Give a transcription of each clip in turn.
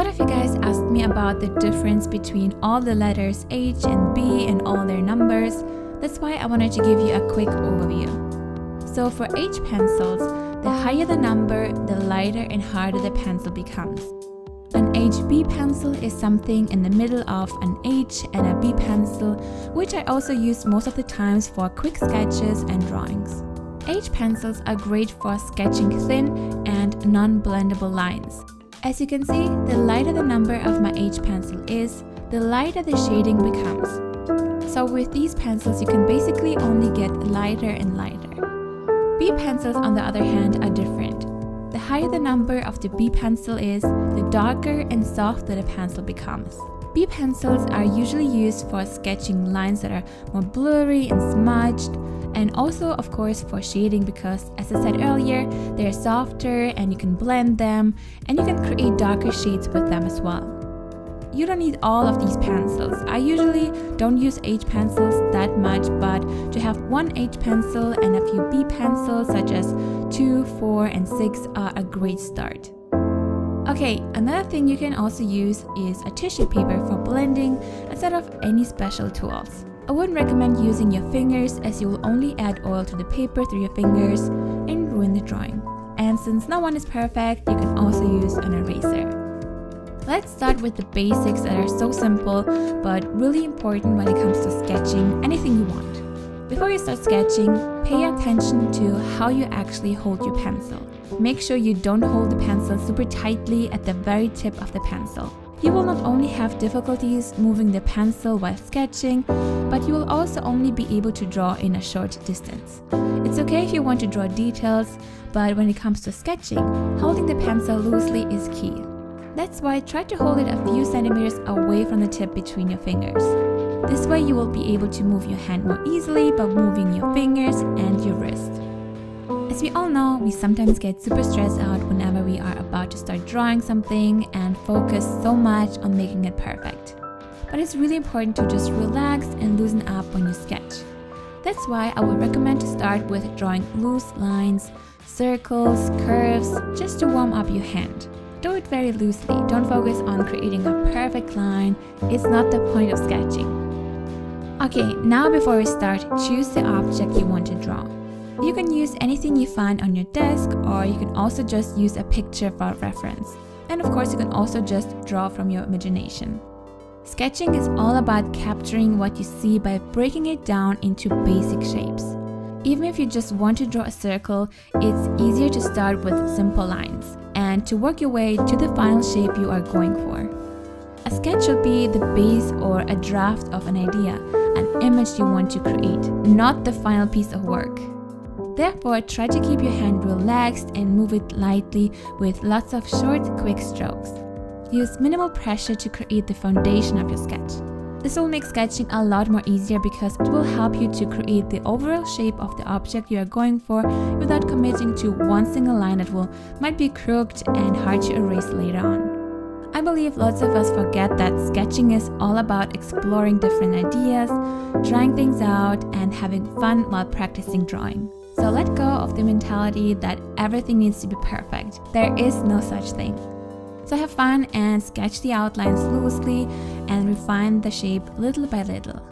of you guys asked me about the difference between all the letters H and B and all their numbers. That's why I wanted to give you a quick overview. So for H pencils, the higher the number, the lighter and harder the pencil becomes. An HB pencil is something in the middle of an H and a B pencil, which I also use most of the times for quick sketches and drawings. H pencils are great for sketching thin and non-blendable lines. As you can see, the lighter the number of my H pencil is, the lighter the shading becomes. So with these pencils, you can basically only get lighter and lighter. B pencils, on the other hand, are different. The higher the number of the B pencil is, the darker and softer the pencil becomes. B pencils are usually used for sketching lines that are more blurry and smudged, and also of course for shading because, as I said earlier, they're softer and you can blend them and you can create darker shades with them as well. You don't need all of these pencils. I usually don't use H pencils that much, but to have one H pencil and a few B pencils such as 2, 4 and 6 are a great start. Okay, another thing you can also use is a tissue paper for blending instead of any special tools. I wouldn't recommend using your fingers as you will only add oil to the paper through your fingers and ruin the drawing. And since no one is perfect, you can also use an eraser. Let's start with the basics that are so simple but really important when it comes to sketching anything you want. Before you start sketching, pay attention to how you actually hold your pencil. Make sure you don't hold the pencil super tightly at the very tip of the pencil. You will not only have difficulties moving the pencil while sketching, but you will also only be able to draw in a short distance. It's okay if you want to draw details, but when it comes to sketching, holding the pencil loosely is key. That's why try to hold it a few centimeters away from the tip between your fingers. This way you will be able to move your hand more easily by moving your fingers and your wrist. As we all know, we sometimes get super stressed out whenever we are about to start drawing something and focus so much on making it perfect. But it's really important to just relax and loosen up when you sketch. That's why I would recommend to start with drawing loose lines, circles, curves, just to warm up your hand. Do it very loosely, don't focus on creating a perfect line, it's not the point of sketching. Okay, now before we start, choose the object you want to draw. You can use anything you find on your desk, or you can also just use a picture for reference. And of course, you can also just draw from your imagination. Sketching is all about capturing what you see by breaking it down into basic shapes. Even if you just want to draw a circle, it's easier to start with simple lines and to work your way to the final shape you are going for. A sketch should be the base or a draft of an idea, an image you want to create, not the final piece of work. Therefore, try to keep your hand relaxed and move it lightly with lots of short, quick strokes. Use minimal pressure to create the foundation of your sketch. This will make sketching a lot more easier because it will help you to create the overall shape of the object you are going for without committing to one single line that might be crooked and hard to erase later on. I believe lots of us forget that sketching is all about exploring different ideas, trying things out, and having fun while practicing drawing. So let go of the mentality that everything needs to be perfect. There is no such thing. So have fun and sketch the outlines loosely and refine the shape little by little.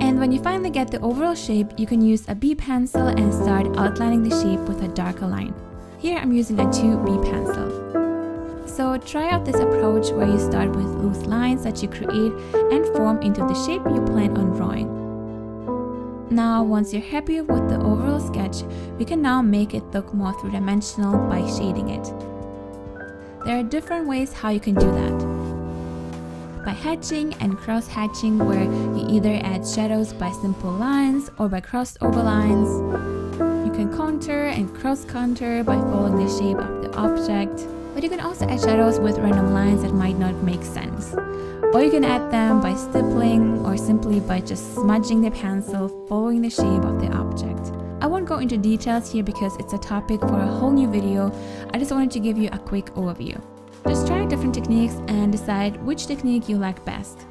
And when you finally get the overall shape, you can use a B pencil and start outlining the shape with a darker line. Here I'm using a 2B pencil. So try out this approach where you start with loose lines that you create and form into the shape you plan on drawing. Now, once you're happy with the overall sketch, we can now make it look more three-dimensional by shading it. There are different ways how you can do that. By hatching and cross-hatching, where you either add shadows by simple lines or by crossover lines. You can contour and cross-contour by following the shape of the object. But you can also add shadows with random lines that might not make sense. Or you can add them by stippling or simply by just smudging the pencil following the shape of the object. I won't go into details here because it's a topic for a whole new video. I just wanted to give you a quick overview. Just try different techniques and decide which technique you like best.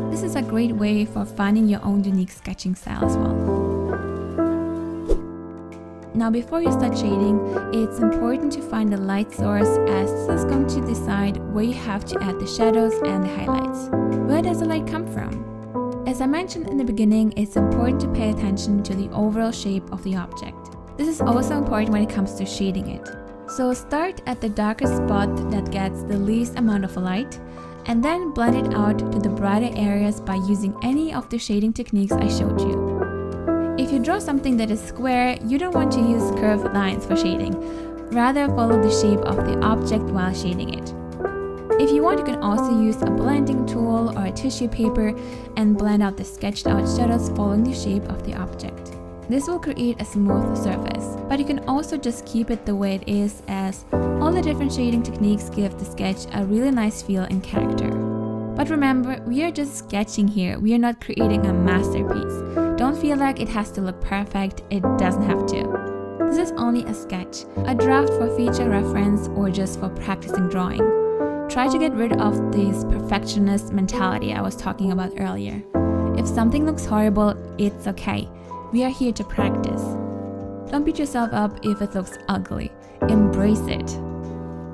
This is a great way for finding your own unique sketching style as well. Now before you start shading, it's important to find the light source, as this is going to decide where you have to add the shadows and the highlights. Where does the light come from? As I mentioned in the beginning, it's important to pay attention to the overall shape of the object. This is also important when it comes to shading it. So start at the darkest spot that gets the least amount of light, and then blend it out to the brighter areas by using any of the shading techniques I showed you. If you draw something that is square, you don't want to use curved lines for shading. Rather, follow the shape of the object while shading it. If you want, you can also use a blending tool or a tissue paper and blend out the sketched out shadows following the shape of the object. This will create a smooth surface, but you can also just keep it the way it is, as all the different shading techniques give the sketch a really nice feel and character. But remember, we are just sketching here, we are not creating a masterpiece. Don't feel like it has to look perfect, it doesn't have to. This is only a sketch, a draft for future reference or just for practicing drawing. Try to get rid of this perfectionist mentality I was talking about earlier. If something looks horrible, it's okay. We are here to practice. Don't beat yourself up if it looks ugly. Embrace it.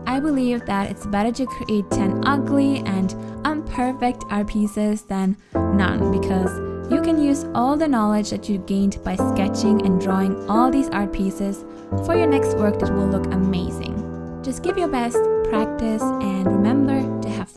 I believe that it's better to create 10 ugly and imperfect art pieces than none, because you can use all the knowledge that you gained by sketching and drawing all these art pieces for your next work that will look amazing. Just give your best, practice, and remember to have